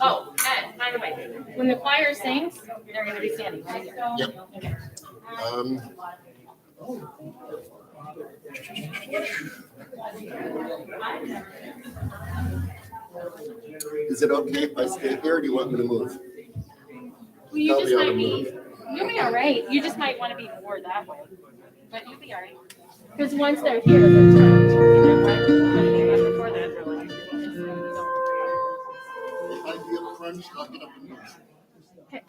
Oh, and by the way, when the choir sings, they're going to be standing right here. Yep. Okay. Is it okay if I stay here, or do you want me to move? Well, you Tell just me how to might be, move. you'll be all right. You just might want to be more that way, but you'll be all right. Because once they're here, they're turned. You know, right? But before that, they're like, If I feel crunched, I'll get up and move. okay.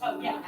Oh, yeah.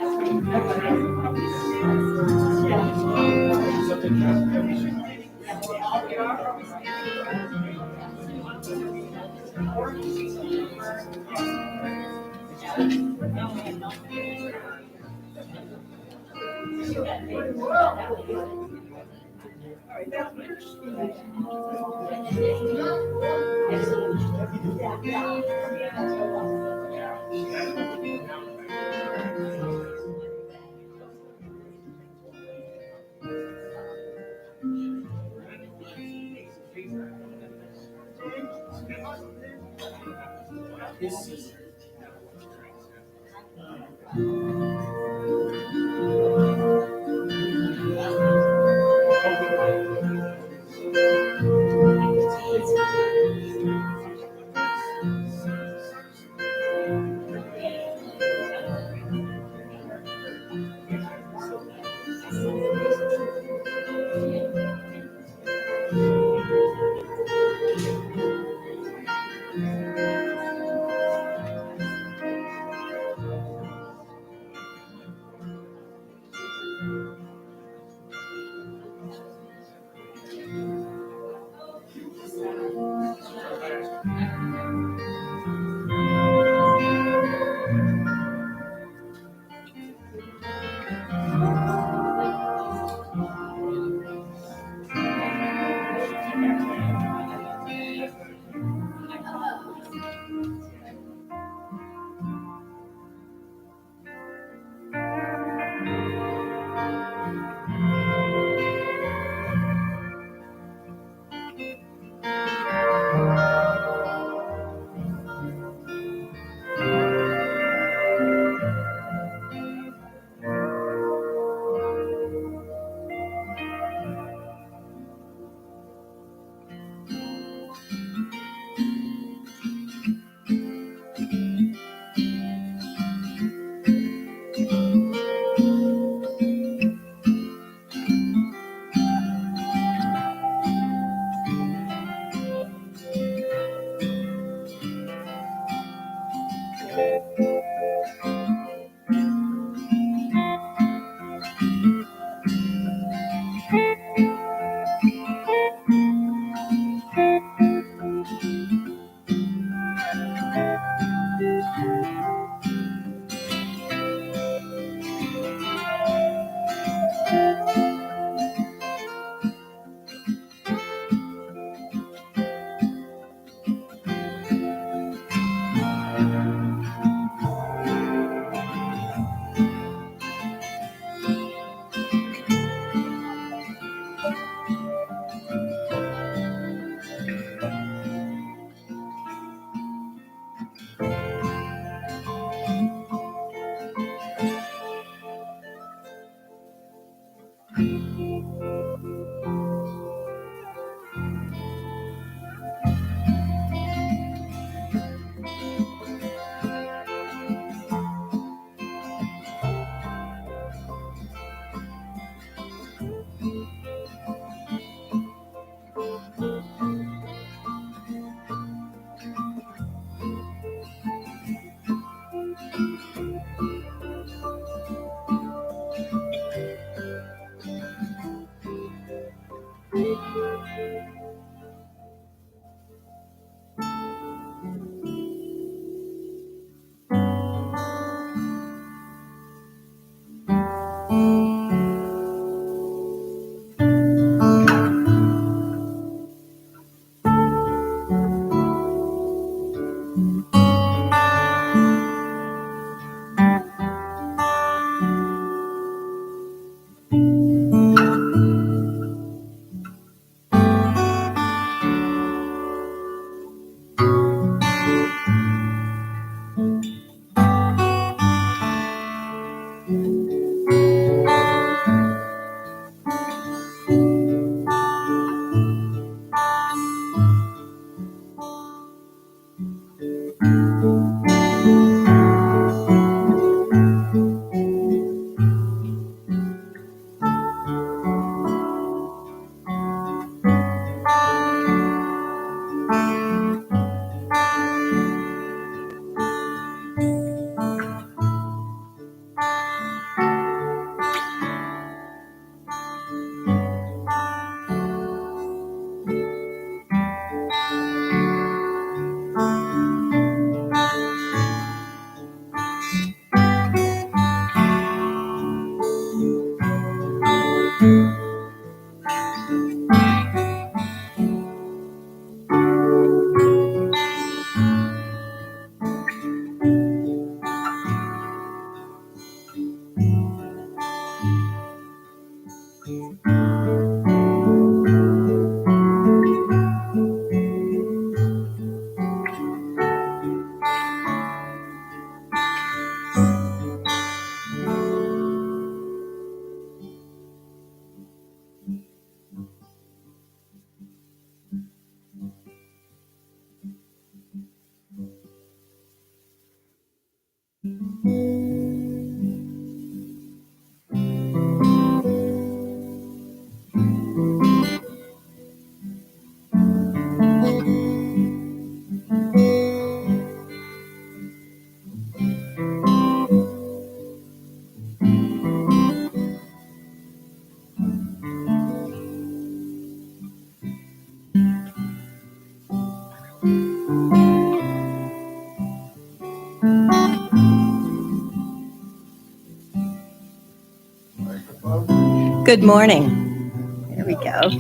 Good morning. There we go.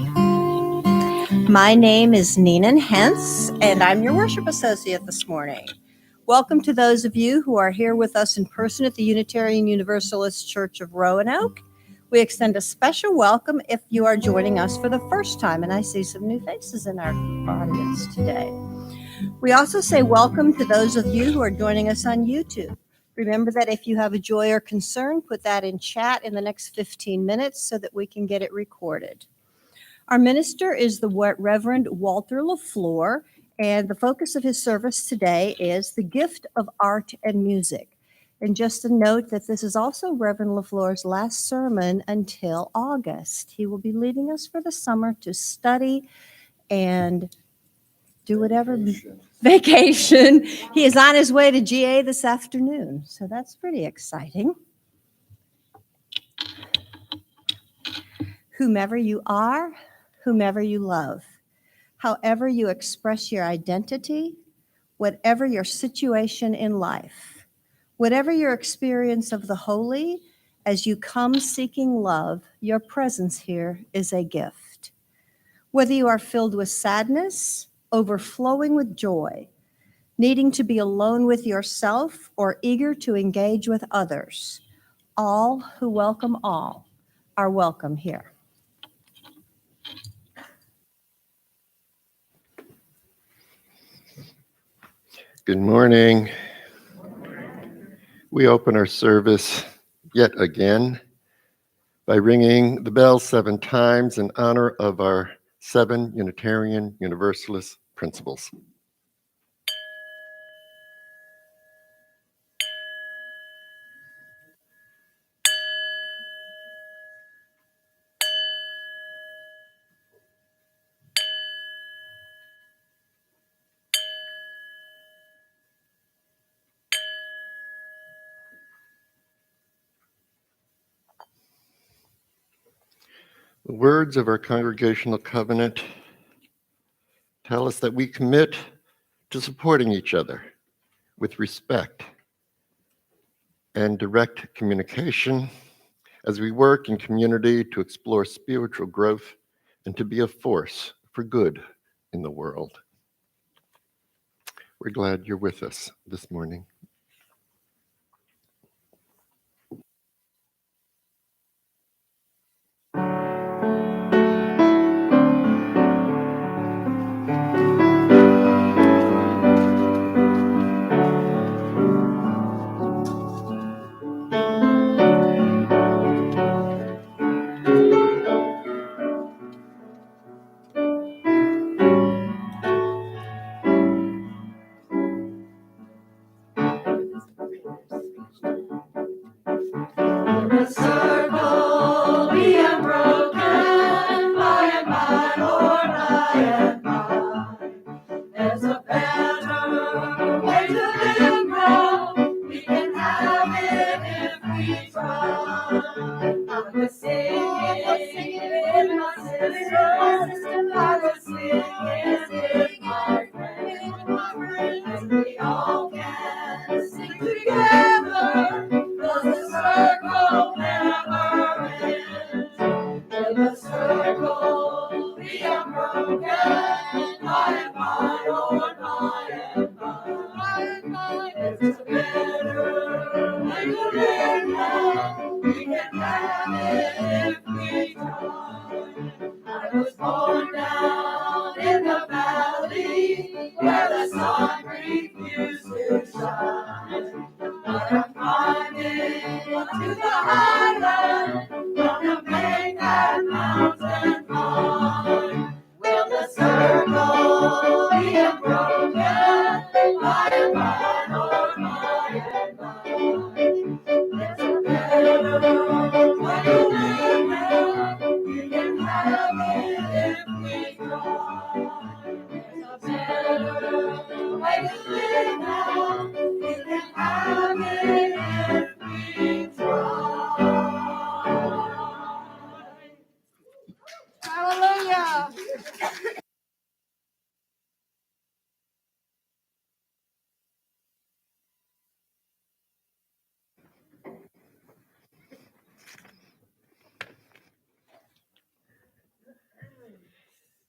My name is Nina Hentz, and I'm your worship associate this morning. Welcome to those of you who are here with us in person at the Unitarian Universalist Church of Roanoke. We extend a special welcome if you are joining us for the first time, and I see some new faces in our audience today. We also say welcome to those of you who are joining us on YouTube. Remember that if you have a joy or concern, put that in chat in the next 15 minutes so that we can get it recorded. Our minister is the Reverend Walter LaFleur, and the focus of his service today is the gift of art and music. And just a note that this is also Reverend LaFleur's last sermon until August. He will be leaving us for the summer to study and do whatever vacation. He is on his way to GA this afternoon, so that's pretty exciting. Whomever you are, whomever you love, however you express your identity, whatever your situation in life, whatever your experience of the holy, as you come seeking love, your presence here is a gift. Whether you are filled with sadness, overflowing with joy, needing to be alone with yourself, or eager to engage with others, all who welcome all are welcome here. Good morning. We open our service yet again by ringing the bell 7 times in honor of our 7 Unitarian Universalist principles. The words of our congregational covenant tell us that we commit to supporting each other with respect and direct communication as we work in community to explore spiritual growth and to be a force for good in the world. We're glad you're with us this morning. The circle be unbroken by and by, Lord, by and by. There's a better way to live and grow. We can have it if we try. I was singing my sister. I was singing with my friends. And we all can sing together. 'Cause the circle never ends. Will the circle be unbroken? By and by, Lord, by and by. There's a better way to live now. We can have it if we try. I was born down in the valley where the sun refused to shine. But I'm climbing to the highland, gonna make that mountain climb. Will the circle be unbroken? By and by, Lord, by and by. There's a better way to live now. We can have it if we try. There's a better way to live now. We can have it if we try. Hallelujah.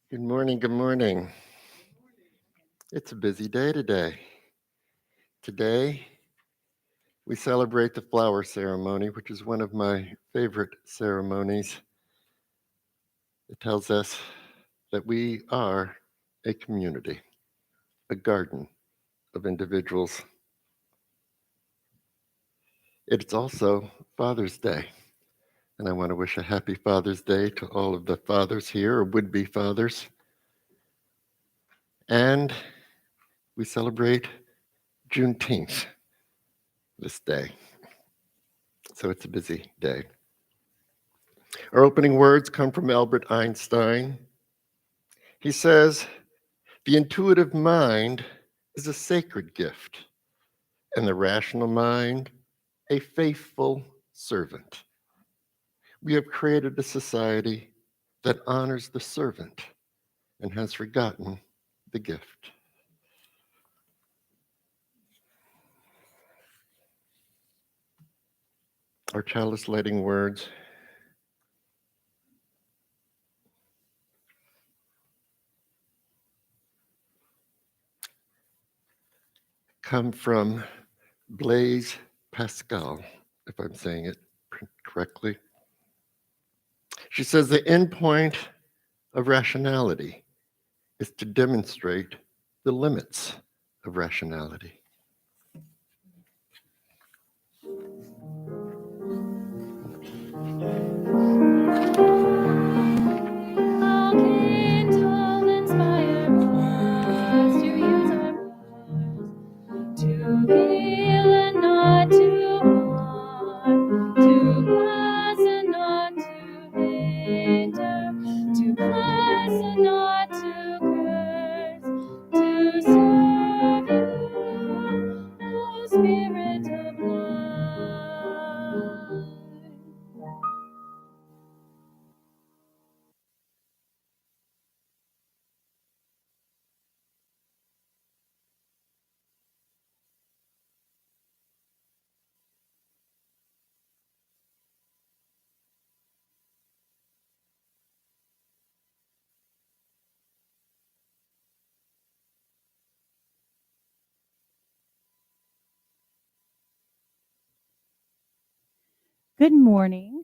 Good morning, good morning. It's a busy day today. Today, we celebrate the flower ceremony, which is one of my favorite ceremonies. It tells us that we are a community, a garden of individuals. It's also Father's Day, and I want to wish a happy Father's Day to all of the fathers here, or would-be fathers. And we celebrate Juneteenth this day, so it's a busy day. Our opening words come from Albert Einstein. He says, "The intuitive mind is a sacred gift, and the rational mind, a faithful servant. We have created a society that honors the servant and has forgotten the gift." Our chalice lighting words come from Blaise Pascal, if I'm saying it correctly. She says the end point of rationality is to demonstrate the limits of rationality. How can tall inspire us to use our powers to heal and not to harm, to bless and not to hinder, to bless and not to curse, to serve you Good morning.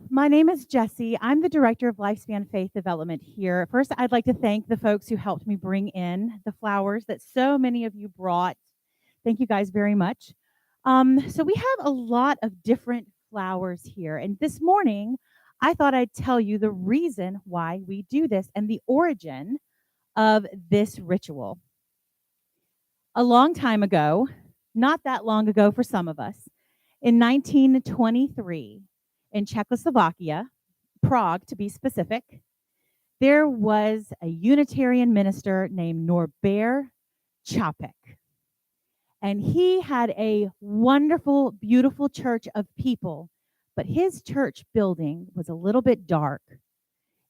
My name is Jessie. I'm the Director of Lifespan Faith Development here. First, I'd like to thank the folks who helped me bring in the flowers that so many of you brought. Thank you guys very much. So we have a lot of different flowers here. And this morning, I thought I'd tell you the reason why we do this and the origin of this ritual. A long time ago, not that long ago for some of us, in 1923, in Czechoslovakia, Prague to be specific, there was a Unitarian minister named Norbert Čapek. And he had a wonderful, beautiful church of people, but his church building was a little bit dark.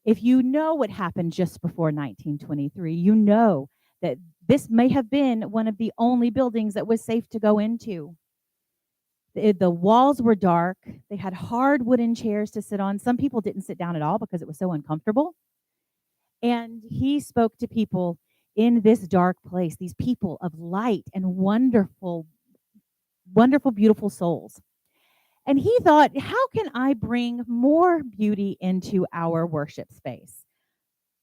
If you know what happened just before 1923, you know that this may have been one of the only buildings that was safe to go into. The walls were dark. They had hard wooden chairs to sit on. Some people didn't sit down at all because it was so uncomfortable. And he spoke to people in this dark place, these people of light and wonderful, wonderful, beautiful souls. And he thought, how can I bring more beauty into our worship space?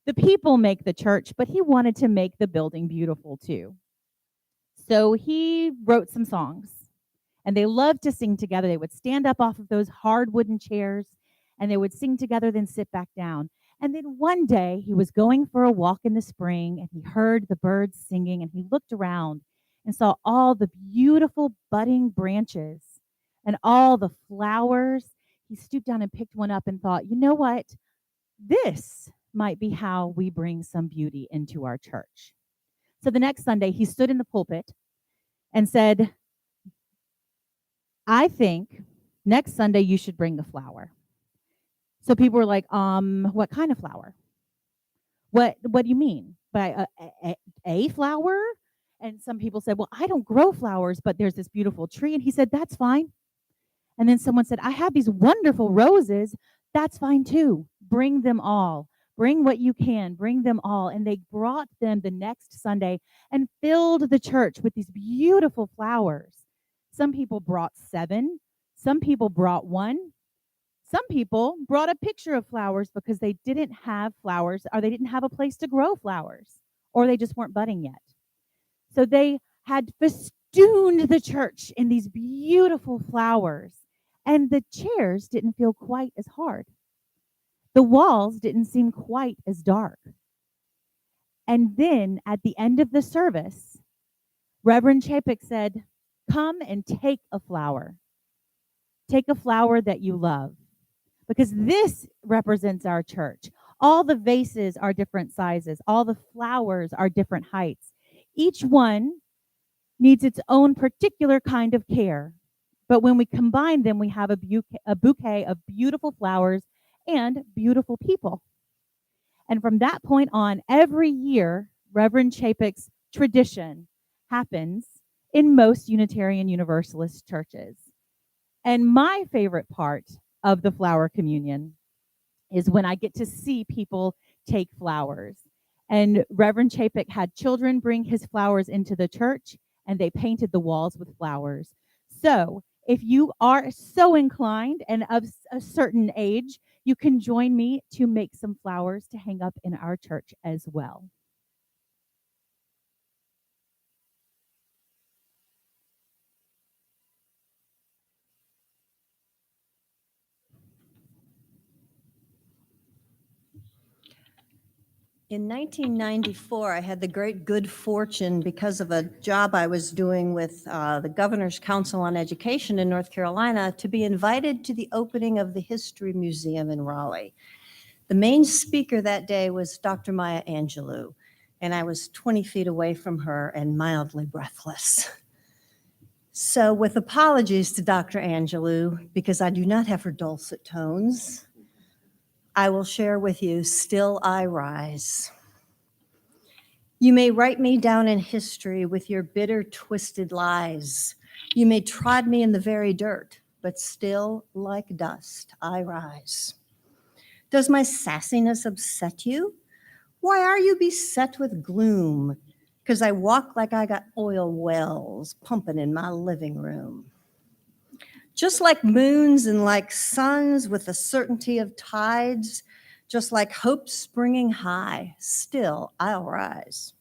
The people make the church, but he wanted to make the building beautiful too. So he wrote some songs, and they loved to sing together. They would stand up off of those hard wooden chairs, and they would sing together, then sit back down. And then one day he was going for a walk in the spring, and he heard the birds singing, and he looked around and saw all the beautiful budding branches and all the flowers. He stooped down and picked one up and thought, you know what? This might be how we bring some beauty into our church. So the next Sunday, he stood in the pulpit and said, I think next Sunday you should bring the flower. So people were like, what kind of flower? What do you mean by a flower? And some people said, well, I don't grow flowers, but there's this beautiful tree. And he said, that's fine. And then someone said, I have these wonderful roses. That's fine too. Bring them all. Bring what you can. Bring them all. And they brought them the next Sunday and filled the church with these beautiful flowers. Some people brought 7. Some people brought 1. Some people brought a picture of flowers because they didn't have flowers, or they didn't have a place to grow flowers, or they just weren't budding yet. So they had festooned the church in these beautiful flowers, and the chairs didn't feel quite as hard. The walls didn't seem quite as dark. And then at the end of the service, Reverend Čapek said, come and take a flower. Take a flower that you love, because this represents our church. All the vases are different sizes. All the flowers are different heights. Each one needs its own particular kind of care. But when we combine them, we have a bouquet of beautiful flowers and beautiful people. And from that point on, every year, Reverend Čapek's tradition happens in most Unitarian Universalist churches. And my favorite part of the flower communion is when I get to see people take flowers. And Reverend Čapek had children bring his flowers into the church, and they painted the walls with flowers. So if you are so inclined and of a certain age, you can join me to make some flowers to hang up in our church as well. In 1994, I had the great good fortune, because of a job I was doing with the Governor's Council on Education in North Carolina, to be invited to the opening of the History Museum in Raleigh. The main speaker that day was Dr. Maya Angelou, and I was 20 feet away from her and mildly breathless. So with apologies to Dr. Angelou, because I do not have her dulcet tones, I will share with you, Still I Rise. You may write me down in history with your bitter, twisted lies. You may trod me in the very dirt, but still, like dust, I rise. Does my sassiness upset you? Why are you beset with gloom? 'Cause I walk like I got oil wells pumping in my living room. Just like moons and like suns with the certainty of tides, just like hope springing high, still I'll rise.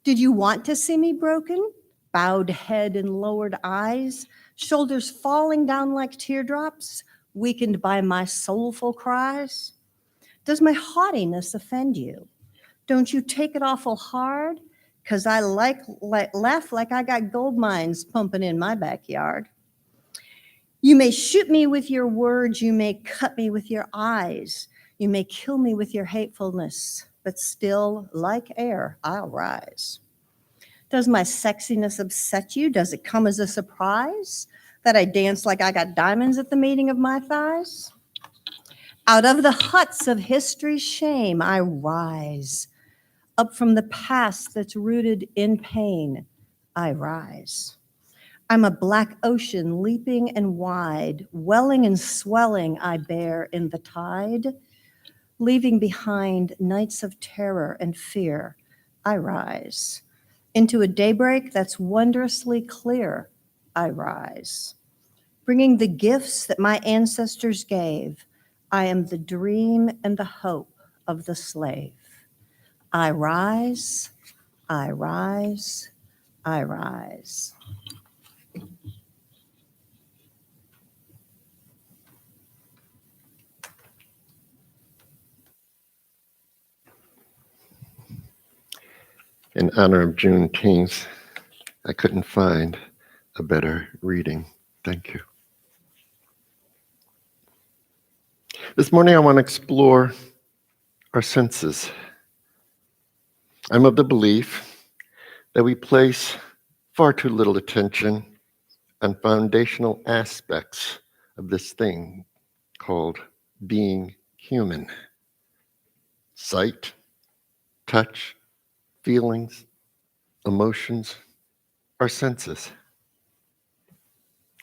Did you want to see me broken? Bowed head and lowered eyes, shoulders falling down like teardrops, weakened by my soulful cries? Does my haughtiness offend you? Don't you take it awful hard? 'Cause I laugh like I got gold mines pumping in my backyard. You may shoot me with your words, you may cut me with your eyes, you may kill me with your hatefulness, but still, like air, I'll rise. Does my sexiness upset you? Does it come as a surprise that I dance like I got diamonds at the meeting of my thighs? Out of the huts of history's shame, I rise. Up from the past that's rooted in pain, I rise. I'm a black ocean leaping and wide, welling and swelling I bear in the tide. Leaving behind nights of terror and fear, I rise. Into a daybreak that's wondrously clear, I rise. Bringing the gifts that my ancestors gave, I am the dream and the hope of the slave. I rise, I rise, I rise. In honor of Juneteenth, I couldn't find a better reading. Thank you. This morning, I want to explore our senses. I'm of the belief that we place far too little attention on foundational aspects of this thing called being human. Sight, touch, feelings, emotions, our senses.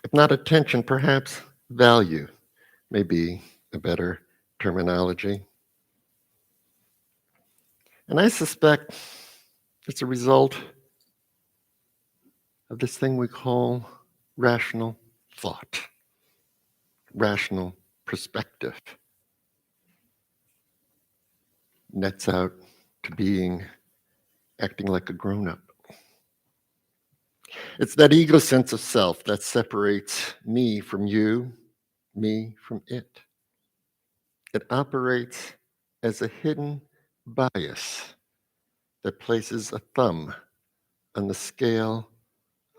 If not attention, perhaps value may be a better terminology. And I suspect it's a result of this thing we call rational thought, rational perspective. Nets out to being acting like a grown-up. It's that ego sense of self that separates me from you, me from it. It operates as a hidden bias that places a thumb on the scale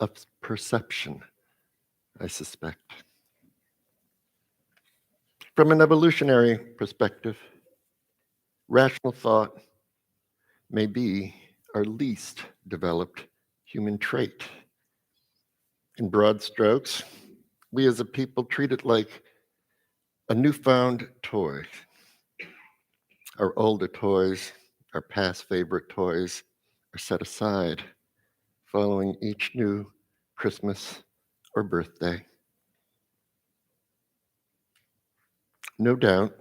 of perception, I suspect. From an evolutionary perspective, rational thought may be our least developed human trait. In broad strokes, we as a people treat it like a newfound toy. Our older toys, our past favorite toys, are set aside following each new Christmas or birthday. No doubt,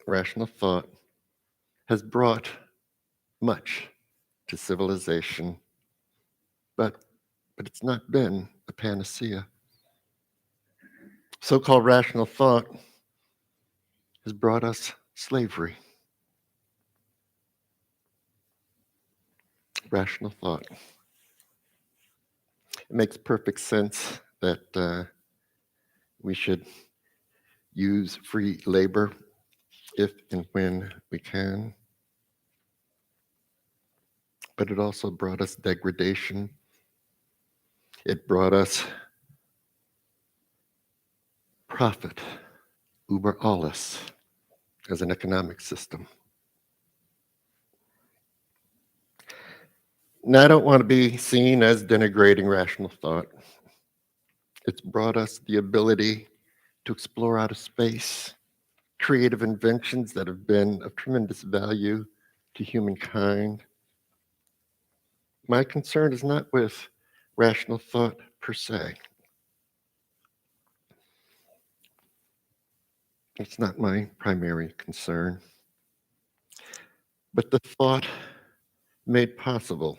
rational thought has brought much to civilization, but it's not been a panacea. So-called rational thought has brought us slavery. Rational thought. It makes perfect sense that we should use free labor if and when we can. But it also brought us degradation. It brought us profit, über alles, as an economic system. Now, I don't want to be seen as denigrating rational thought. It's brought us the ability to explore outer space, creative inventions that have been of tremendous value to humankind. My concern is not with rational thought per se. It's not my primary concern. But the thought made possible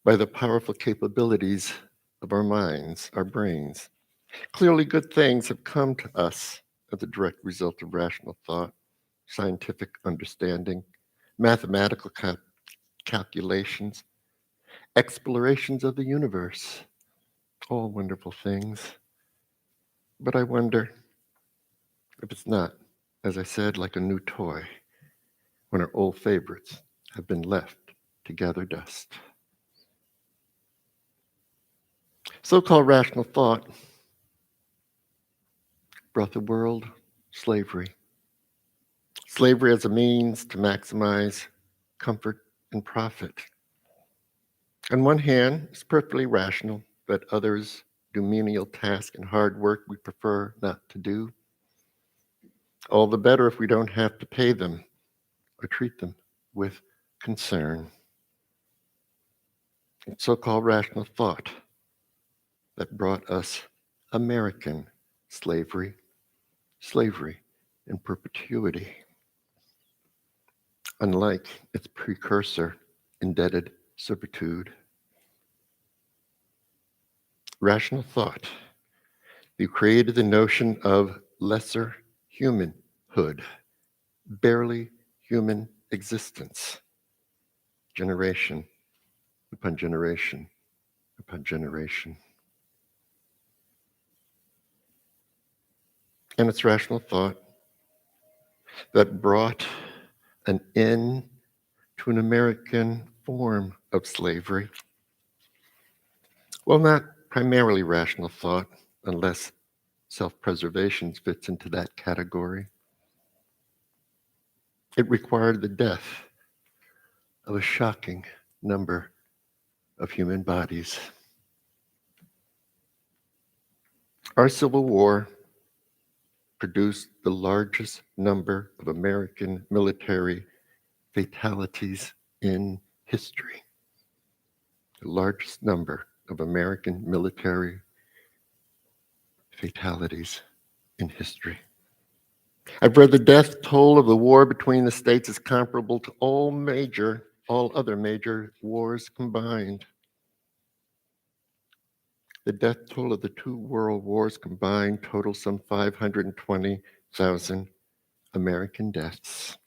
by the powerful capabilities of our minds, our brains, Clearly, good things have come to us as a direct result of rational thought, scientific understanding, mathematical calculations, explorations of the universe. All wonderful things. But I wonder if it's not, as I said, like a new toy when our old favorites have been left to gather dust. So-called rational thought brought the world slavery. Slavery as a means to maximize comfort and profit. On one hand, it's perfectly rational that others do menial tasks and hard work we prefer not to do. All the better if we don't have to pay them or treat them with concern. It's so-called rational thought that brought us American slavery, slavery in perpetuity. Unlike its precursor, indebted servitude. Rational thought, you created the notion of lesser humanhood, barely human existence, generation upon generation upon generation. And it's rational thought that brought an end to an American form of slavery. Well, not primarily rational thought, unless self-preservation fits into that category. It required the death of a shocking number of human bodies. Our Civil War produced the largest number of American military fatalities in history. The largest number of American military fatalities in history. I've read the death toll of the war between the states is comparable to all other major wars combined. The death toll of the two world wars combined totals some 520,000 American deaths.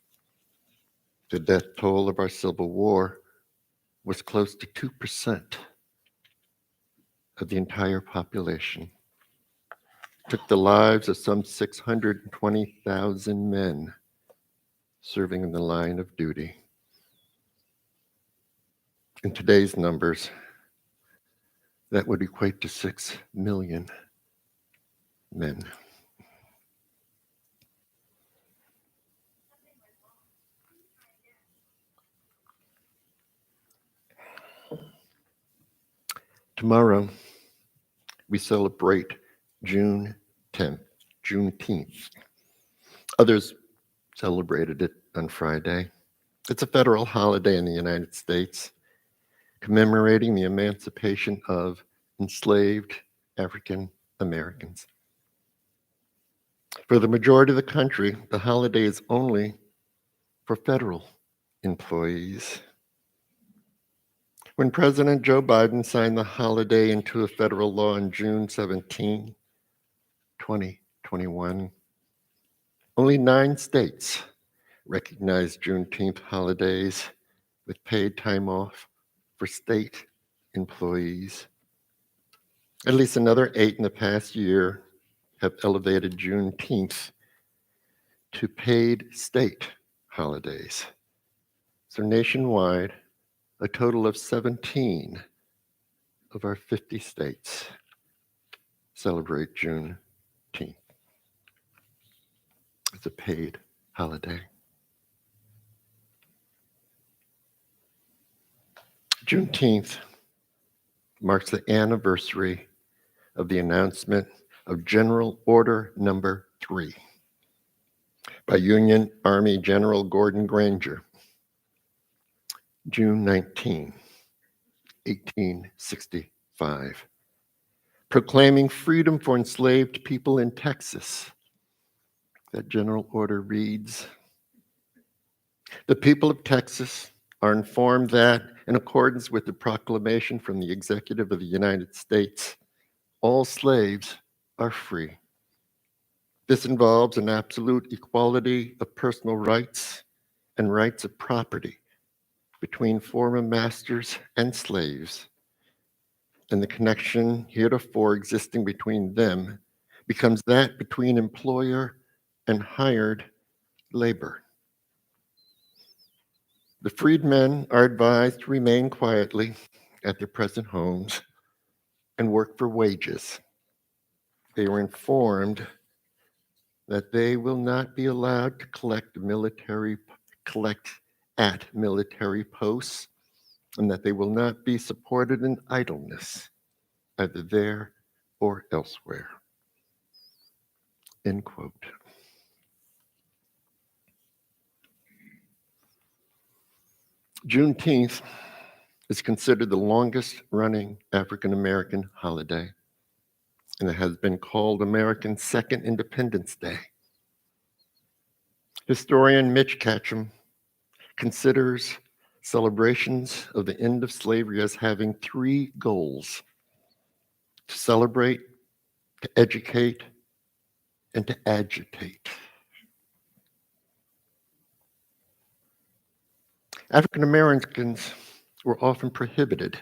The death toll of our Civil War was close to 2% of the entire population. It took the lives of some 620,000 men serving in the line of duty. In today's numbers, that would equate to 6 million men. Tomorrow, we celebrate June 10th, Juneteenth. Others celebrated it on Friday. It's a federal holiday in the United States, commemorating the emancipation of enslaved African Americans. For the majority of the country, the holiday is only for federal employees. When President Joe Biden signed the holiday into a federal law on June 17, 2021, only 9 states recognized Juneteenth holidays with paid time off for state employees. At least another 8 in the past year have elevated Juneteenth to paid state holidays. So nationwide, a total of 17 of our 50 states celebrate Juneteenth. It's a paid holiday. Juneteenth marks the anniversary of the announcement of General Order Number 3 by Union Army General Gordon Granger, June 19, 1865, proclaiming freedom for enslaved people in Texas. That general order reads, "The people of Texas are informed that, in accordance with the proclamation from the Executive of the United States, all slaves are free. This involves an absolute equality of personal rights and rights of property between former masters and slaves, and the connection heretofore existing between them becomes that between employer and hired labor. The freedmen are advised to remain quietly at their present homes and work for wages. They are informed that they will not be allowed to collect at military posts, and that they will not be supported in idleness, either there or elsewhere. End quote. Juneteenth is considered the longest running African American holiday, and it has been called America's Second Independence Day. Historian Mitch Ketchum considers celebrations of the end of slavery as having three goals: to celebrate, to educate, and to agitate. African Americans were often prohibited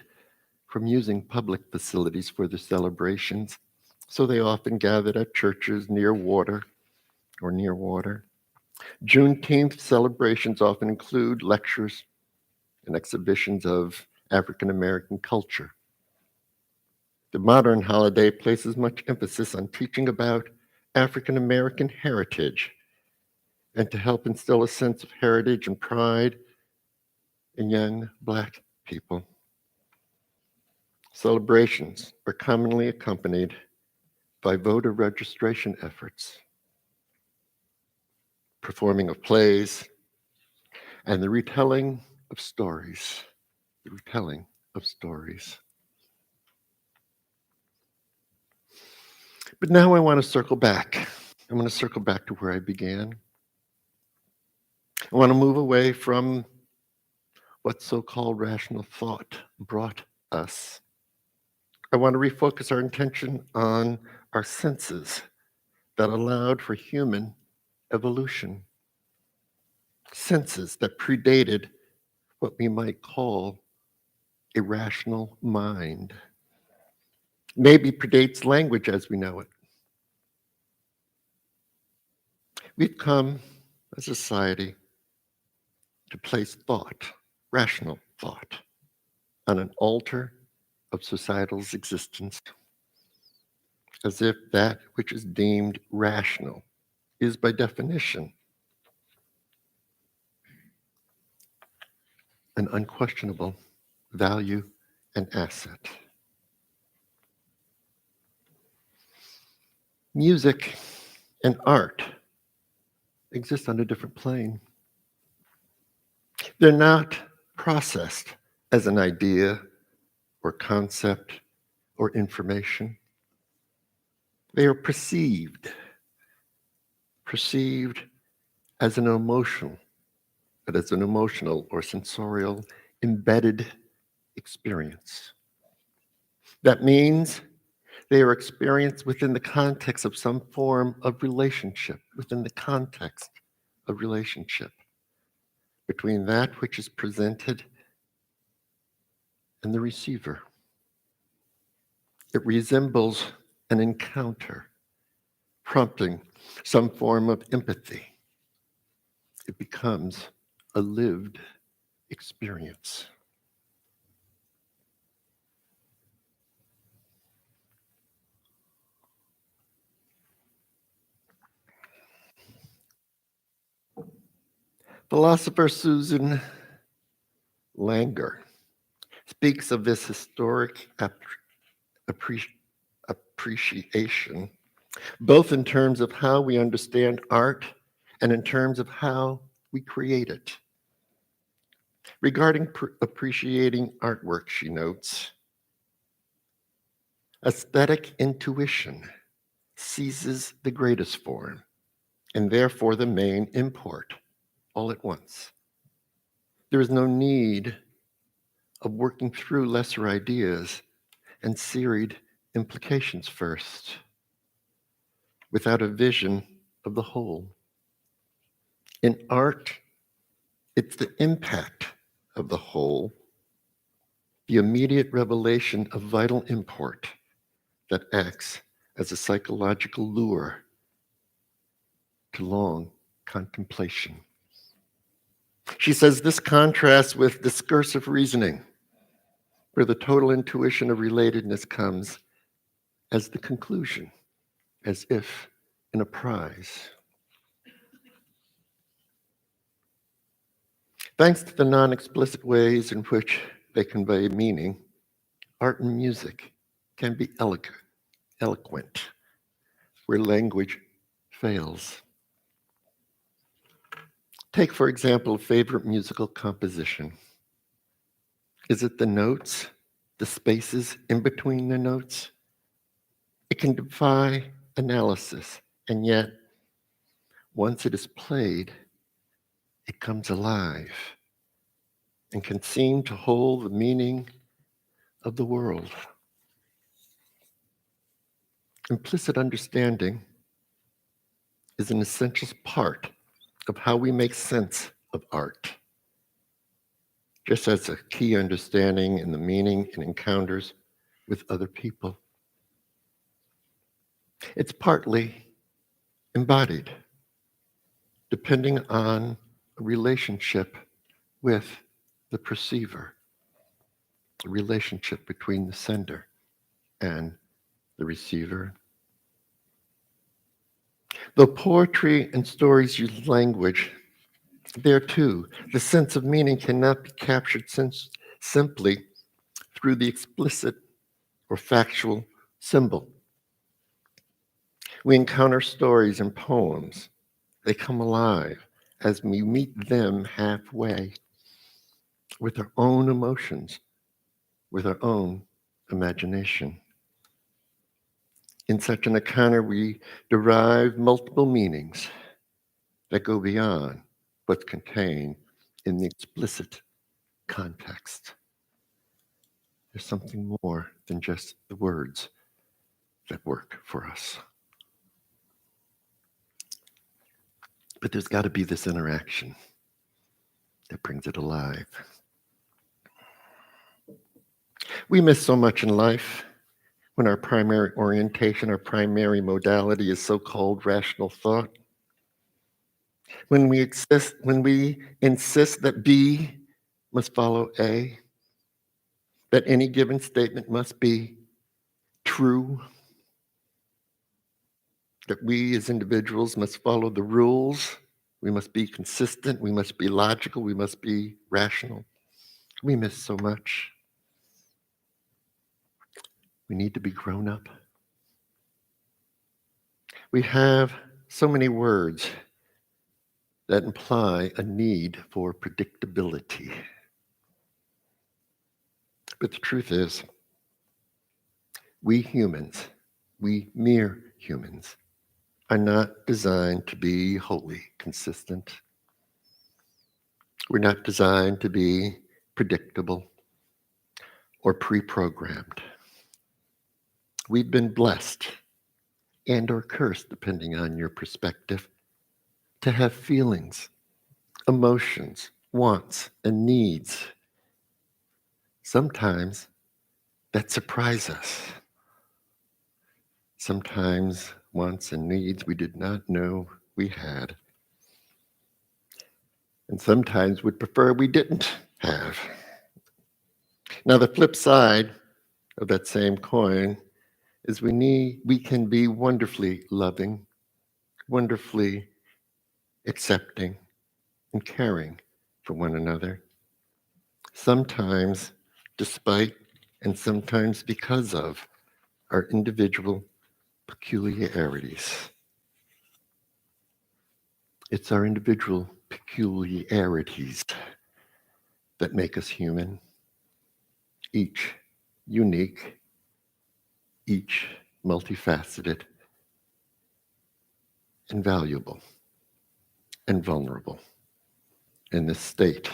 from using public facilities for their celebrations, so they often gathered at churches near water. Juneteenth celebrations often include lectures and exhibitions of African American culture. The modern holiday places much emphasis on teaching about African American heritage and to help instill a sense of heritage and pride in young Black people. Celebrations are commonly accompanied by voter registration efforts, performing of plays, and the retelling of stories. But now I want to circle back. I want to circle back to where I began. I want to move away from what so-called rational thought brought us. I want to refocus our attention on our senses that allowed for human evolution. Senses that predated what we might call a rational mind. Maybe predates language as we know it. We've come as a society to place thought, rational thought, on an altar of societal's existence, as if that which is deemed rational is by definition an unquestionable value and asset. Music and art exist on a different plane. They're not processed as an idea or concept or information. They are perceived as an emotional or sensorial embedded experience. That means they are experienced within the context of some form of relationship, between that which is presented and the receiver. It resembles an encounter, prompting some form of empathy. It becomes a lived experience. Philosopher Susan Langer speaks of this historic appreciation, both in terms of how we understand art and in terms of how we create it. Regarding appreciating artwork, she notes, aesthetic intuition seizes the greatest form and therefore the main import all at once. There is no need of working through lesser ideas and serried implications first. without a vision of the whole. In art, it's the impact of the whole, the immediate revelation of vital import that acts as a psychological lure to long contemplation. She says this contrasts with discursive reasoning, where the total intuition of relatedness comes as the conclusion, as if in a prize. Thanks to the non-explicit ways in which they convey meaning, art and music can be eloquent, where language fails. Take, for example, a favorite musical composition. Is it the notes, the spaces in between the notes? It can defy analysis, and yet, once it is played, it comes alive and can seem to hold the meaning of the world. Implicit understanding is an essential part of how we make sense of art, just as a key understanding in the meaning in encounters with other people. It's partly embodied, depending on a relationship with the perceiver, a relationship between the sender and the receiver. Though poetry and stories use language, there too, the sense of meaning cannot be captured simply through the explicit or factual symbol. We encounter stories and poems. They come alive as we meet them halfway with our own emotions, with our own imagination. In such an encounter, we derive multiple meanings that go beyond what's contained in the explicit context. There's something more than just the words that work for us. But there's got to be this interaction that brings it alive. We miss so much in life when our primary orientation, our primary modality is so-called rational thought. When we insist that B must follow A, that any given statement must be true, that we as individuals must follow the rules, we must be consistent, we must be logical, we must be rational. We miss so much. We need to be grown up. We have so many words that imply a need for predictability. But the truth is, we humans, we mere humans, are not designed to be wholly consistent. We're not designed to be predictable or pre-programmed. We've been blessed and or cursed, depending on your perspective, to have feelings, emotions, wants, and needs. Sometimes that surprise us. Sometimes wants and needs we did not know we had. And sometimes we'd prefer we didn't have. Now, the flip side of that same coin is we can be wonderfully loving, wonderfully accepting, and caring for one another. Sometimes despite and sometimes because of our individual peculiarities. It's our individual peculiarities that make us human, each unique, each multifaceted, and valuable, and vulnerable in this state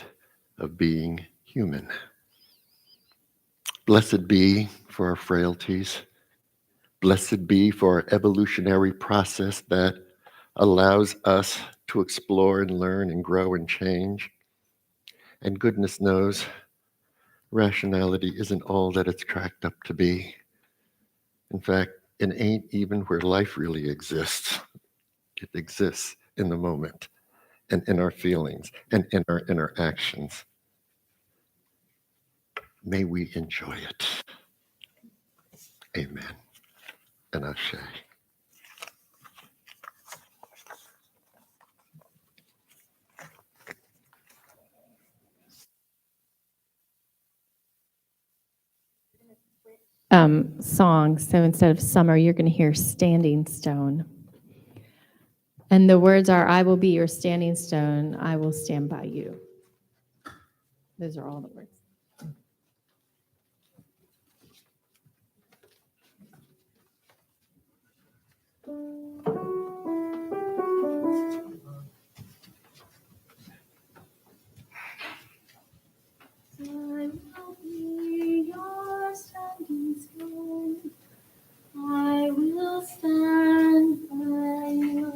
of being human. Blessed be for our frailties. Blessed be for our evolutionary process that allows us to explore and learn and grow and change. And goodness knows, rationality isn't all that it's cracked up to be. In fact, it ain't even where life really exists. It exists in the moment and in our feelings and in our interactions. May we enjoy it. Amen. And Ashe. Song. So instead of summer, you're going to hear Standing Stone. And the words are, I will be your standing stone. I will stand by you. Those are all the words. I will be your standing stone. I will stand by you.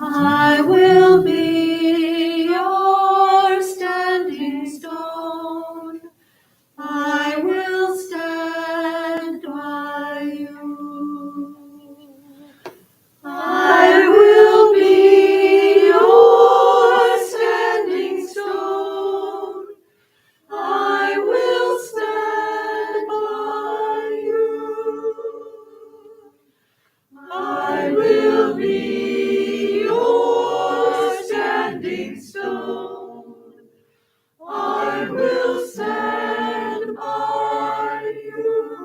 I will be your standing stone. I will stand by you. I will be your standing stone. I will stand by you. I will be your standing stone. I will stand by you.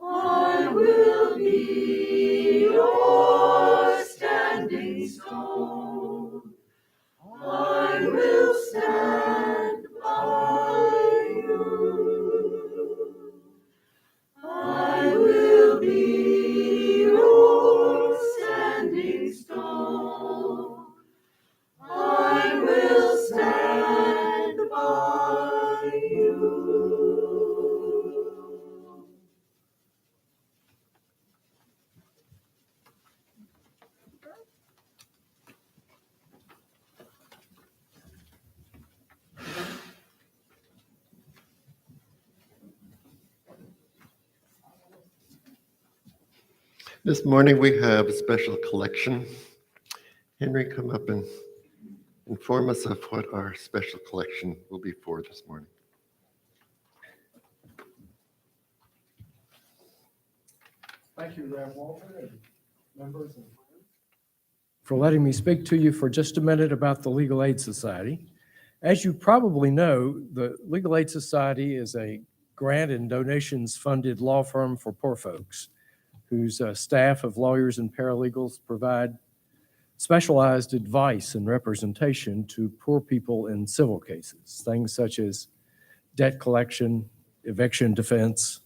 I will be your standing stone. I will stand by you. I will be your standing stone. I will stand by you. This morning we have a special collection. Henry, come up and inform us of what our special collection will be for this morning. Thank you, Rev. Walter, and members and friends, for letting me speak to you for just a minute about the Legal Aid Society. As you probably know, the Legal Aid Society is a grant and donations funded law firm for poor folks whose staff of lawyers and paralegals provide specialized advice and representation to poor people in civil cases, things such as debt collection, eviction defense,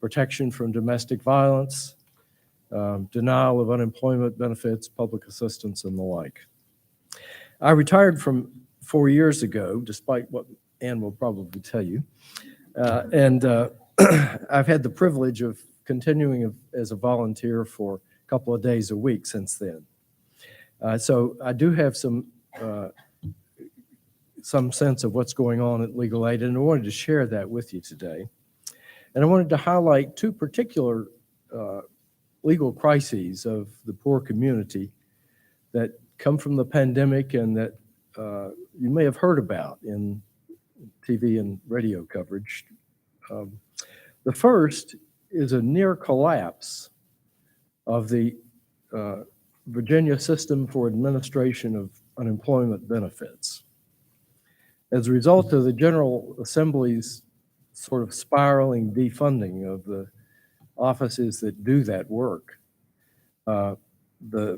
protection from domestic violence, denial of unemployment benefits, public assistance, and the like. I retired from 4 years ago, despite what Ann will probably tell you, and I've had the privilege of continuing as a volunteer for a couple of days a week since then. So I do have some sense of what's going on at Legal Aid, and I wanted to share that with you today. And I wanted to highlight two particular legal crises of the poor community that come from the pandemic and that you may have heard about in TV and radio coverage. The first is a near collapse of the Virginia system for administration of unemployment benefits. As a result of the General Assembly's sort of spiraling defunding of the offices that do that work, the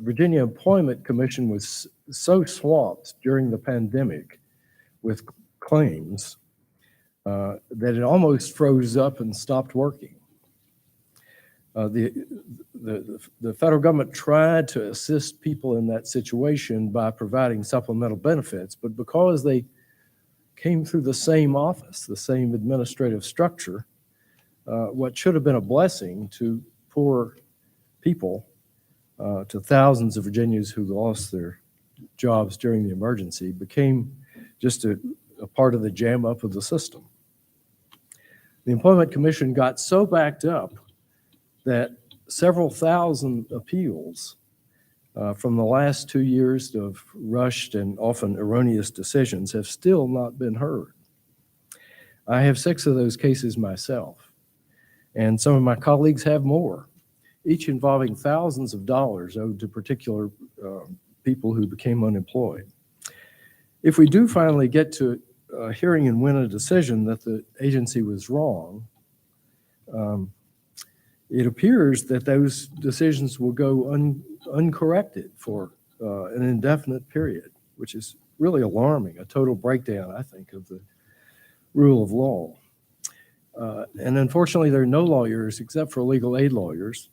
Virginia Employment Commission was so swamped during the pandemic with claims that it almost froze up and stopped working. The federal government tried to assist people in that situation by providing supplemental benefits, but because they came through the same office, the same administrative structure, what should have been a blessing to poor people, to thousands of Virginians who lost their jobs during the emergency, became just a part of the jam up of the system. The Employment Commission got so backed up that several thousand appeals from the last 2 years of rushed and often erroneous decisions have still not been heard. I have 6 of those cases myself, and some of my colleagues have more, each involving thousands of dollars owed to particular people who became unemployed. If we do finally get to a hearing and win a decision that the agency was wrong, it appears that those decisions will go uncorrected for an indefinite period, which is really alarming, a total breakdown, I think, of the rule of law. And unfortunately, there are no lawyers, except for legal aid lawyers,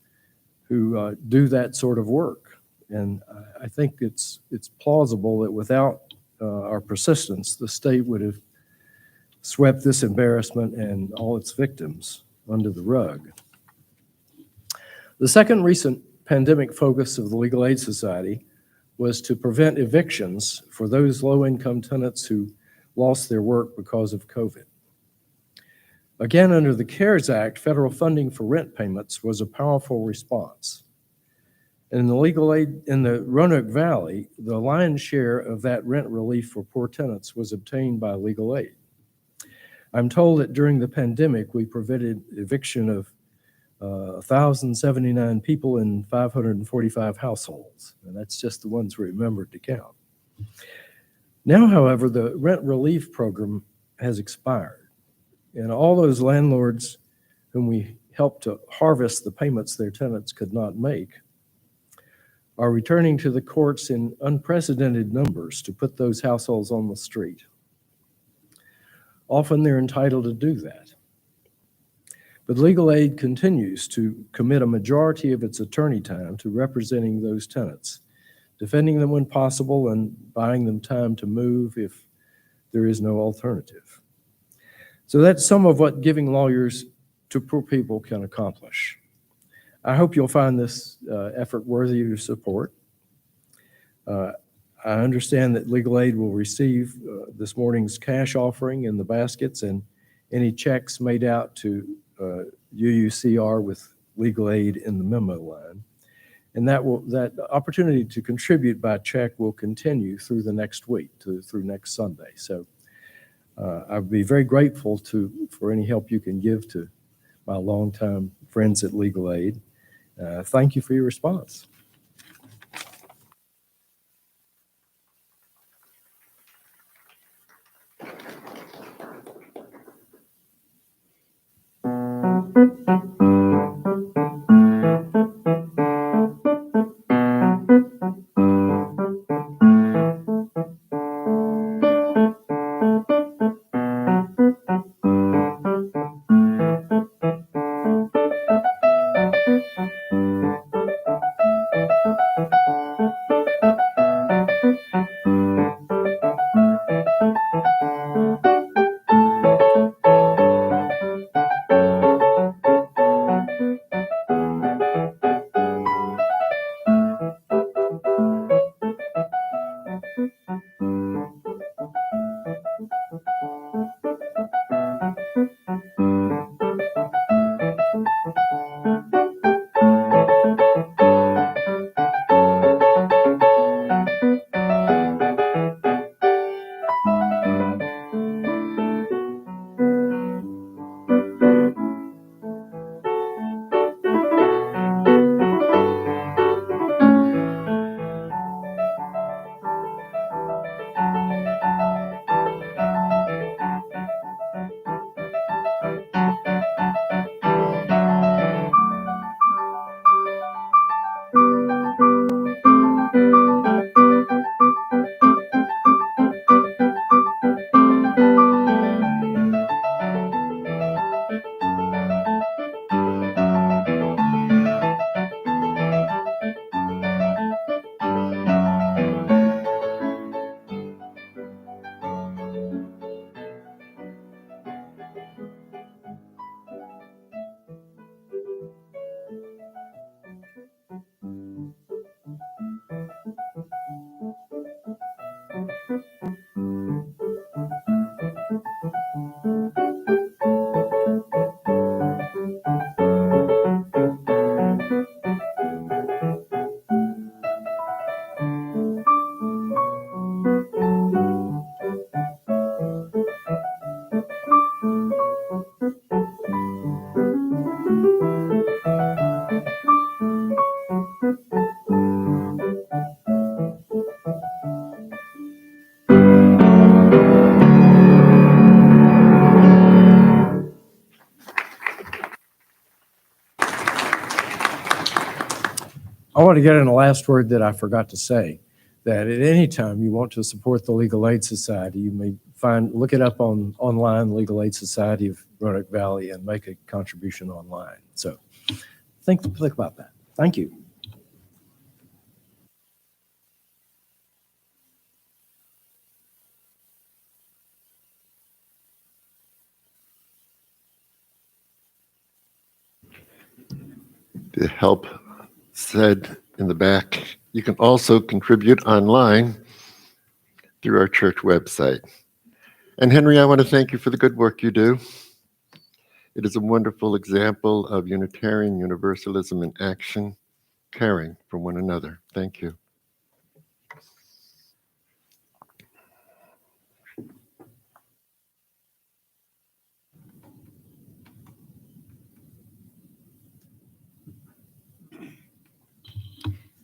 who do that sort of work. And I think it's plausible that without our persistence, the state would have swept this embarrassment and all its victims under the rug. The second recent pandemic focus of the Legal Aid Society was to prevent evictions for those low-income tenants who lost their work because of COVID. Again, under the CARES Act, federal funding for rent payments was a powerful response. In the legal aid in the Roanoke Valley, the lion's share of that rent relief for poor tenants was obtained by legal aid. I'm told that during the pandemic, we prevented eviction of 1,079 people in 545 households, and that's just the ones we remembered to count. Now, however, the rent relief program has expired, and all those landlords whom we helped to harvest the payments their tenants could not make are returning to the courts in unprecedented numbers to put those households on the street. Often they're entitled to do that. But legal aid continues to commit a majority of its attorney time to representing those tenants, defending them when possible and buying them time to move if there is no alternative. So that's some of what giving lawyers to poor people can accomplish. I hope you'll find this effort worthy of your support. I understand that legal aid will receive this morning's cash offering in the baskets and any checks made out to UUCR with legal aid in the memo line. And that opportunity to contribute by check will continue through the next week, through next Sunday. So I'd be very grateful for any help you can give to my longtime friends at Legal Aid. Thank you for your response. want to get in the last word that I forgot to say, that at any time you want to support the Legal Aid Society, you may look it up online, Legal Aid Society of Roanoke Valley, and make a contribution online. So think about that. Thank you. The help said in the back, you can also contribute online through our church website. And Henry, I want to thank you for the good work you do. It is a wonderful example of Unitarian Universalism in action, caring for one another. Thank you.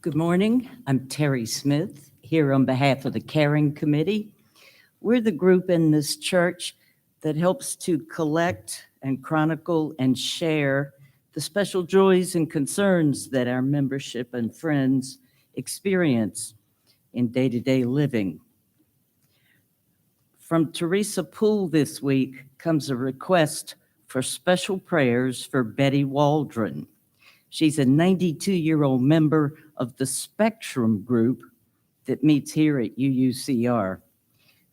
Good morning. I'm Terry Smith, here on behalf of the Caring Committee. We're the group in this church that helps to collect and chronicle and share the special joys and concerns that our membership and friends experience in day-to-day living. From Teresa Poole this week comes a request for special prayers for Betty Waldron. She's a 92-year-old member of the Spectrum group that meets here at UUCR.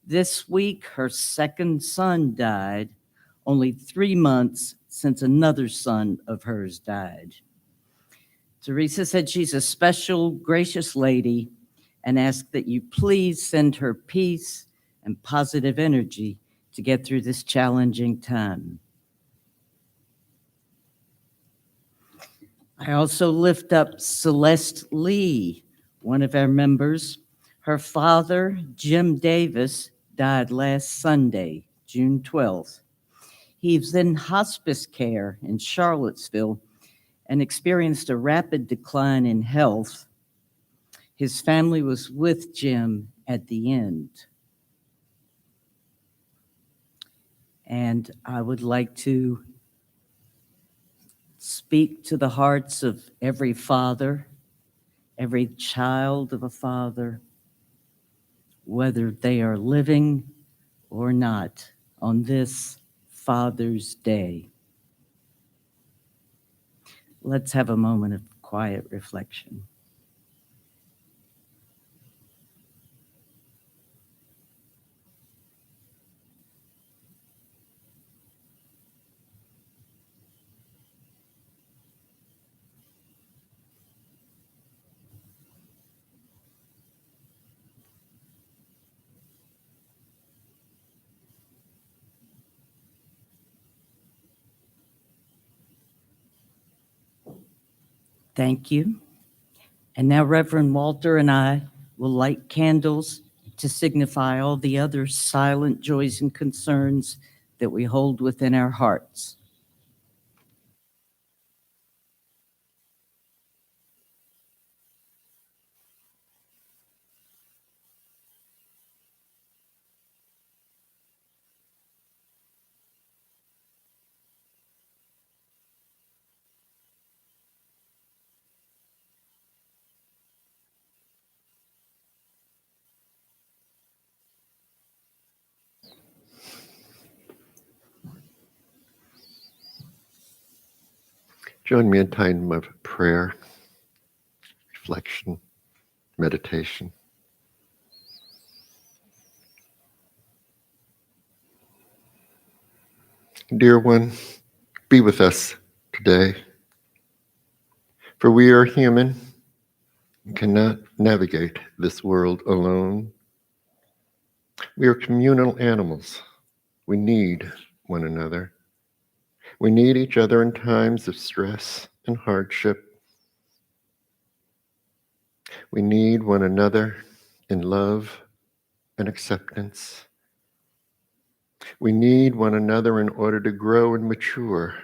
This week, her second son died, only 3 months since another son of hers died. Teresa said she's a special, gracious lady and asked that you please send her peace and positive energy to get through this challenging time. I also lift up Celeste Lee, one of our members. Her father, Jim Davis, died last Sunday, June 12th. He's in hospice care in Charlottesville and experienced a rapid decline in health. His family was with Jim at the end. And I would like to speak to the hearts of every father, every child of a father, whether they are living or not, on this Father's Day. Let's have a moment of quiet reflection. Thank you. And now Reverend Walter and I will light candles to signify all the other silent joys and concerns that we hold within our hearts. Join me in time of prayer, reflection, meditation. Dear one, be with us today, for we are human and cannot navigate this world alone. We are communal animals. We need one another. We need each other in times of stress and hardship. We need one another in love and acceptance. We need one another in order to grow and mature,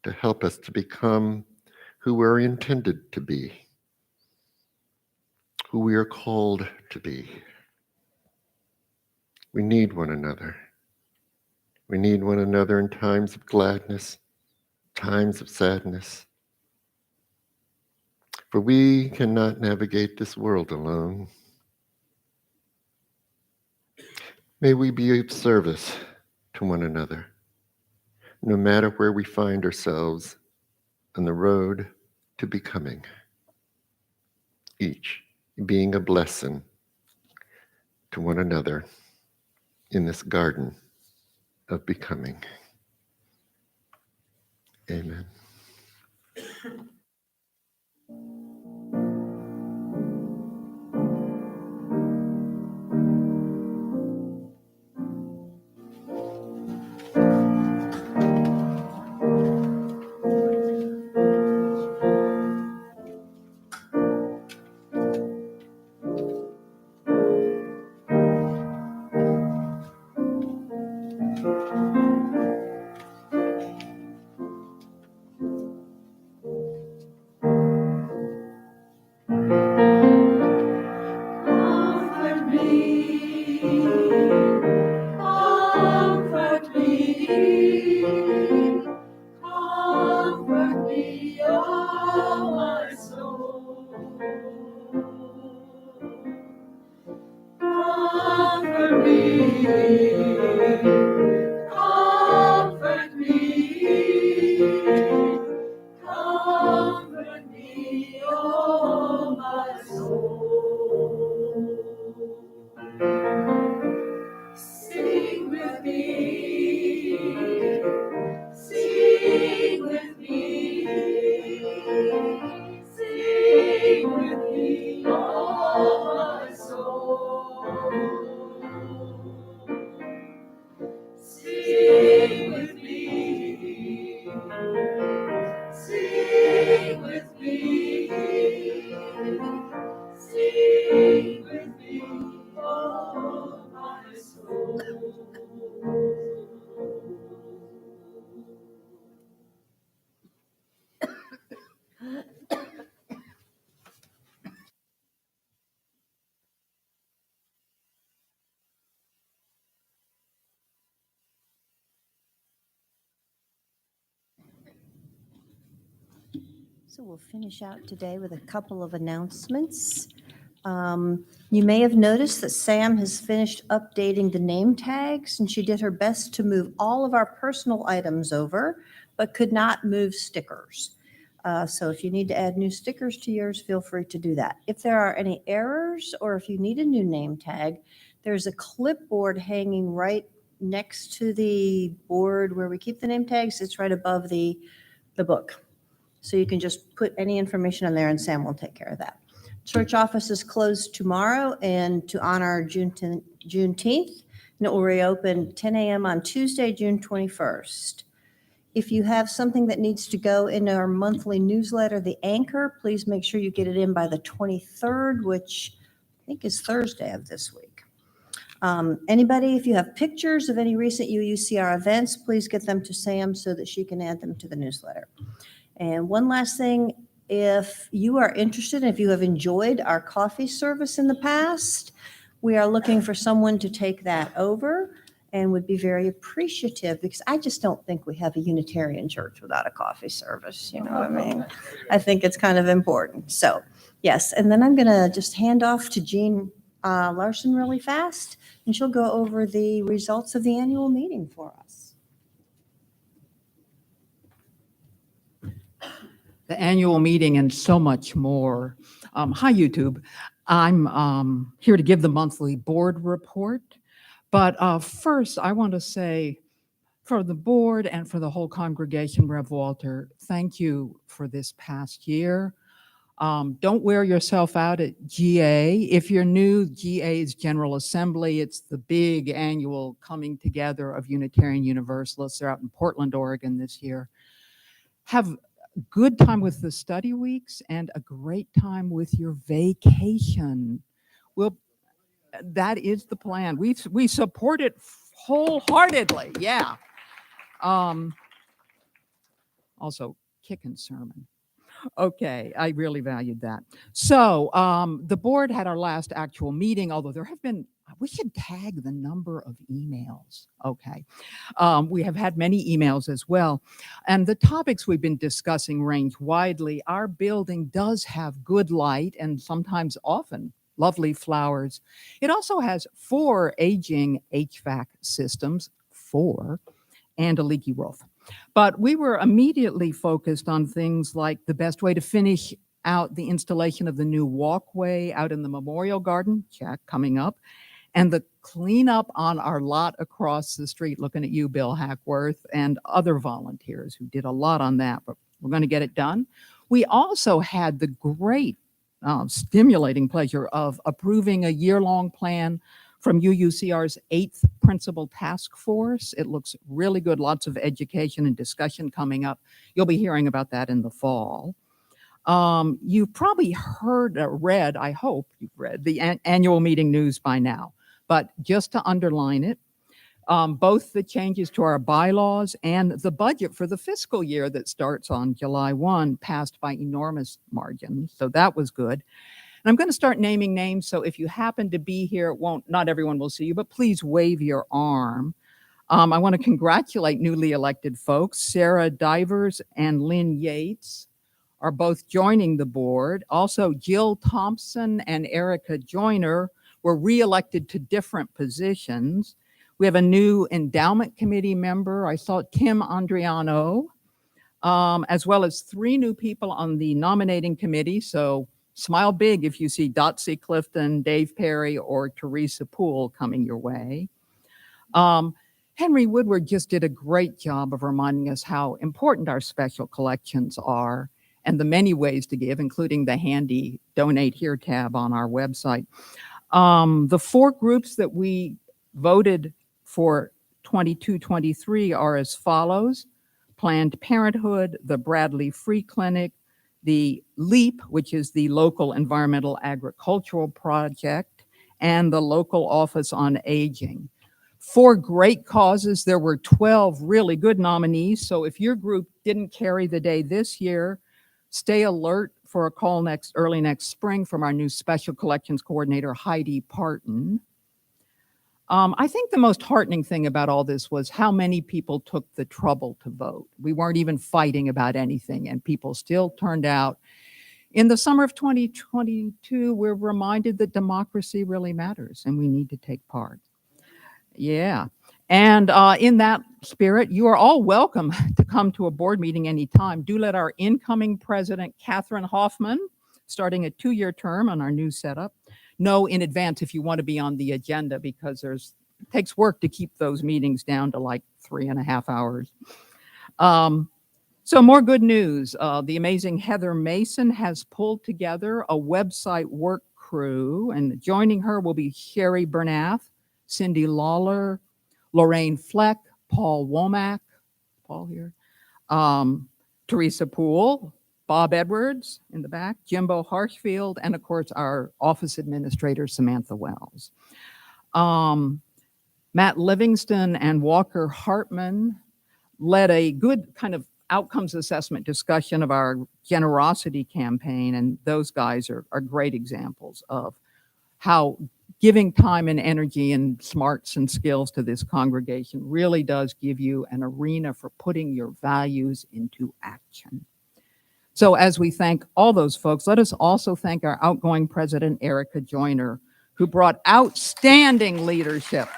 to help us to become who we're intended to be, who we are called to be. We need one another. We need one another in times of gladness, times of sadness. For we cannot navigate this world alone. May we be of service to one another, no matter where we find ourselves on the road to becoming, each being a blessing to one another in this garden of becoming. Amen. Comfort me, comfort me, comfort me, oh my soul. Comfort me, comfort me, comfort me, oh my soul. Sing with me, sing with me, sing with me, oh my soul. Sing with me, sing with me, sing with me, oh my soul. So we'll finish out today with a couple of announcements. You may have noticed that Sam has finished updating the name tags, and she did her best to move all of our personal items over, but could not move stickers. So if you need to add new stickers to yours, feel free to do that. If there are any errors, or if you need a new name tag, there's a clipboard hanging right next to the board where we keep the name tags. It's right above the book. So you can just put any information on there and Sam will take care of that. Church office is closed tomorrow and to honor Juneteenth, and it will reopen 10 a.m. on Tuesday, June 21st. If you have something that needs to go in our monthly newsletter, The Anchor, please make sure you get it in by the 23rd, which I think is Thursday of this week. Anybody, if you have pictures of any recent UUCR events, please get them to Sam so that she can add them to the newsletter. And one last thing, if you are interested, if you have enjoyed our coffee service in the past, we are looking for someone to take that over and would be very appreciative because I just don't think we have a Unitarian church without a coffee service. You know what I mean? I think it's kind of important. So, yes. And then I'm going to just hand off to Jean Larson really fast, and she'll go over the results of the annual meeting for us. The annual meeting and so much more. Hi, YouTube. I'm here to give the monthly board report. But first, I want to say for the board and for the whole congregation, Rev. Walter, thank you for this past year. Don't wear yourself out at GA. If you're new, GA is General Assembly. It's the big annual coming together of Unitarian Universalists. They're out in Portland, Oregon this year. Have good time with the study weeks and a great time with your vacation. That is the plan. We support it wholeheartedly. Yeah. Also, kicking sermon. Okay, I really valued that. So the board had our last actual meeting, although there have been, we should tag the number of emails. Okay. We have had many emails as well. And the topics we've been discussing range widely. Our building does have good light and sometimes often lovely flowers. It also has 4 aging HVAC systems, 4, and a leaky roof. But we were immediately focused on things like the best way to finish out the installation of the new walkway out in the Memorial Garden, check, coming up, and the cleanup on our lot across the street, looking at you, Bill Hackworth, and other volunteers who did a lot on that, but we're going to get it done. We also had the great stimulating pleasure of approving a year-long plan from UUCR's 8th Principal Task Force. It looks really good, lots of education and discussion coming up. You'll be hearing about that in the fall. You've probably heard or read, I hope you've read, the annual meeting news by now. But just to underline it, both the changes to our bylaws and the budget for the fiscal year that starts on July 1 passed by enormous margins. So that was good. And I'm going to start naming names. So if you happen to be here, not everyone will see you, but please wave your arm. I want to congratulate newly elected folks. Sarah Divers and Lynn Yates are both joining the board. Also, Jill Thompson and Erica Joyner were reelected to different positions. We have a new endowment committee member. I saw Kim Andriano, as well as 3 new people on the nominating committee. So smile big if you see Dotsie Clifton, Dave Perry, or Teresa Poole coming your way. Henry Woodward just did a great job of reminding us how important our special collections are and the many ways to give, including the handy Donate Here tab on our website. The 4 groups that we voted for 22-23 are as follows: Planned Parenthood, the Bradley Free Clinic, the LEAP, which is the Local Environmental Agricultural Project, and the Local Office on Aging. 4 great causes. There were 12 really good nominees. So if your group didn't carry the day this year, stay alert for a call early next spring from our new Special Collections Coordinator, Heidi Parton. I think the most heartening thing about all this was how many people took the trouble to vote. We weren't even fighting about anything, and people still turned out. In the summer of 2022, we're reminded that democracy really matters, and we need to take part. Yeah. And in that spirit, you are all welcome to come to a board meeting anytime. Do let our incoming president, Catherine Hoffman, starting a 2-year term on our new setup, know in advance if you want to be on the agenda, because it takes work to keep those meetings down to like 3.5 hours. So more good news. The amazing Heather Mason has pulled together a website work crew, and joining her will be Sherry Bernath, Cindy Lawler, Lorraine Fleck, Paul Womack, Paul here, Teresa Poole, Bob Edwards in the back, Jimbo Harshfield, and of course our office administrator, Samantha Wells. Matt Livingston and Walker Hartman led a good kind of outcomes assessment discussion of our generosity campaign, and those guys are great examples of how giving time and energy and smarts and skills to this congregation really does give you an arena for putting your values into action. So as we thank all those folks, let us also thank our outgoing president, Erica Joyner, who brought outstanding leadership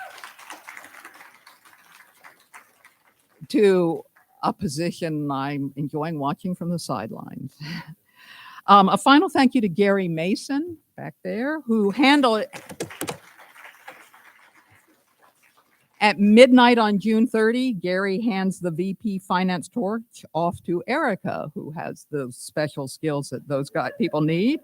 to a position I'm enjoying watching from the sidelines. A final thank you to Gary Mason back there, who handled it. At midnight on June 30, Gary hands the VP Finance torch off to Erica, who has the special skills that those people need.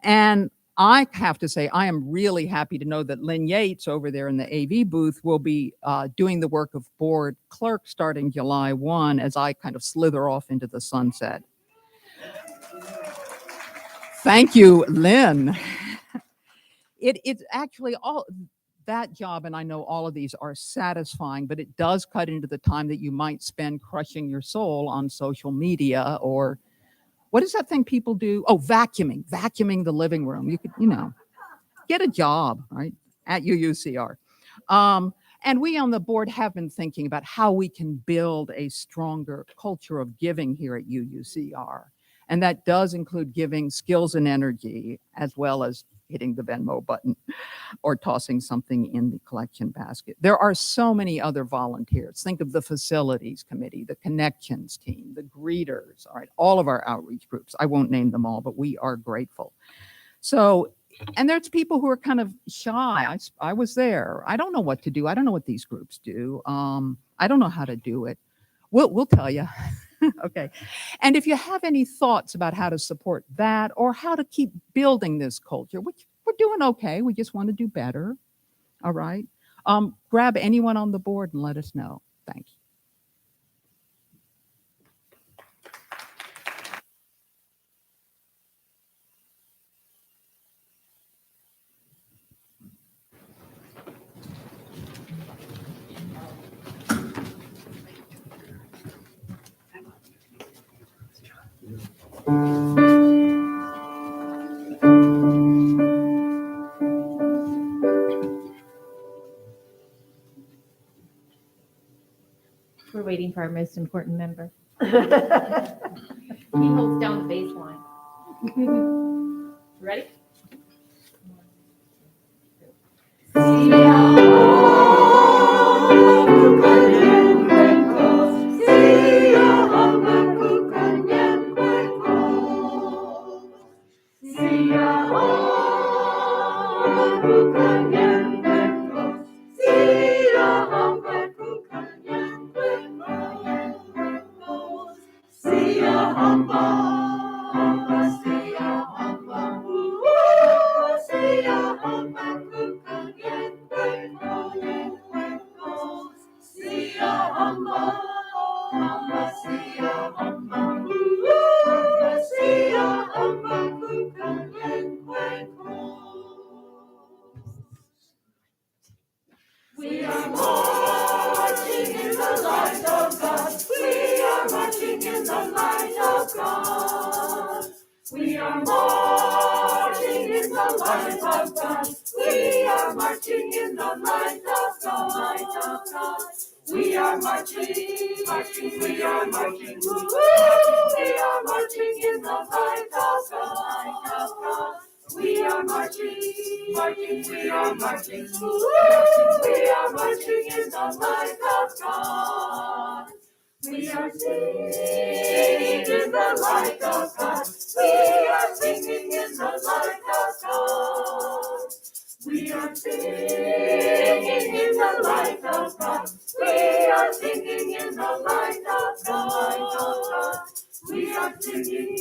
And I have to say, I am really happy to know that Lynn Yates over there in the AV booth will be doing the work of board clerk starting July 1 as I kind of slither off into the sunset. Thank you, Lynn. It's actually all that job, and I know all of these are satisfying, but it does cut into the time that you might spend crushing your soul on social media or what is that thing people do? Oh, vacuuming the living room. You could, get a job, right, at UUCR. And we on the board have been thinking about how we can build a stronger culture of giving here at UUCR. And that does include giving skills and energy, as well as hitting the Venmo button or tossing something in the collection basket. There are so many other volunteers. Think of the facilities committee, the connections team, the greeters, all right, all of our outreach groups. I won't name them all, but we are grateful. So, and there's people who are kind of shy. I was there. I don't know what to do. I don't know what these groups do. I don't know how to do it. We'll tell you. Okay. And if you have any thoughts about how to support that or how to keep building this culture, which we're doing okay, we just want to do better. All right. Grab anyone on the board and let us know. Thank you. We're waiting for our most important member. He holds down the bass line. Ready? We are marching in the light of God. We are marching in the light of God. We are marching in the light of God. We are marching in the light of God. We are marching, marching, we are marching. We are marching in the light of God. We are marching, marching, we are marching. We are marching in the light of God. We are singing in the light of God. We are singing in the light of God. We are singing in the light of God. We are singing in the light of God. We are singing,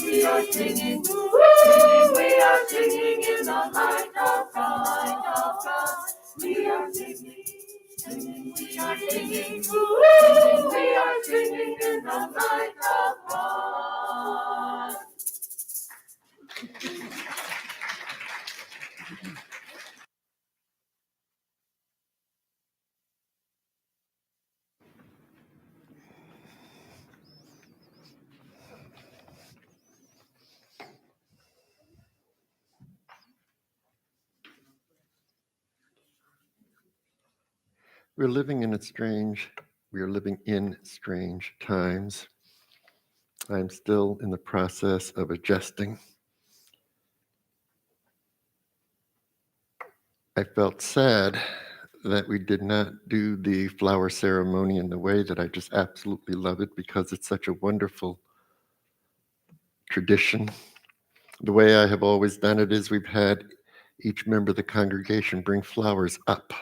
we are singing, we are singing in the light of God. We are singing, we are singing, we are singing in the light of God. We are living in strange times. I'm still in the process of adjusting. I felt sad that we did not do the flower ceremony in the way that I just absolutely love it, because it's such a wonderful tradition. The way I have always done it is we've had each member of the congregation bring flowers up.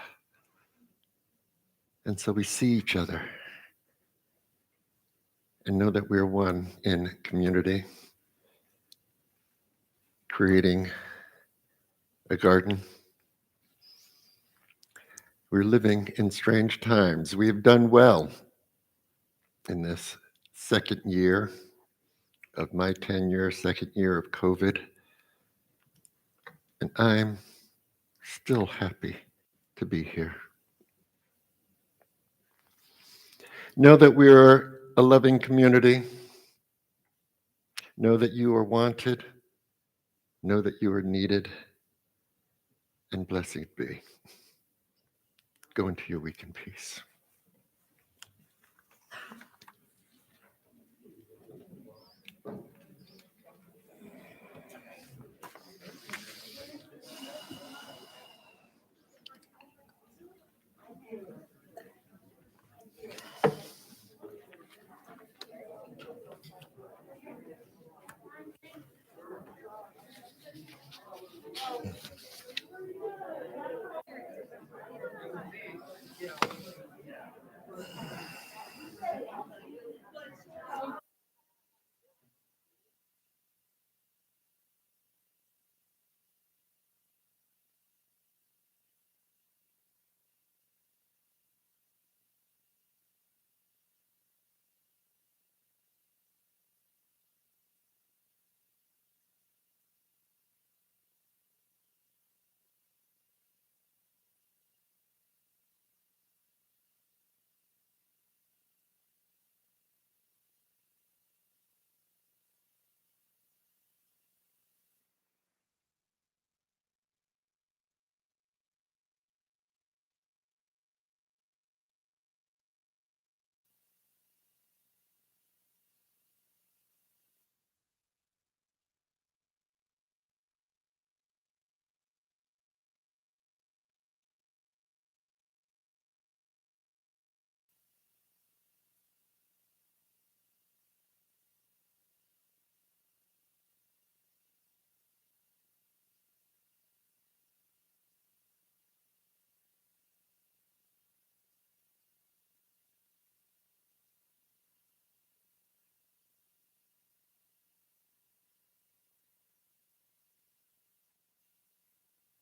And so we see each other and know that we're one in community, creating a garden. We're living in strange times. We have done well in this second year of my tenure, second year of COVID. And I'm still happy to be here. Know that we're a loving community. Know that you are wanted. Know that you are needed. And blessed be. Go into your week in peace.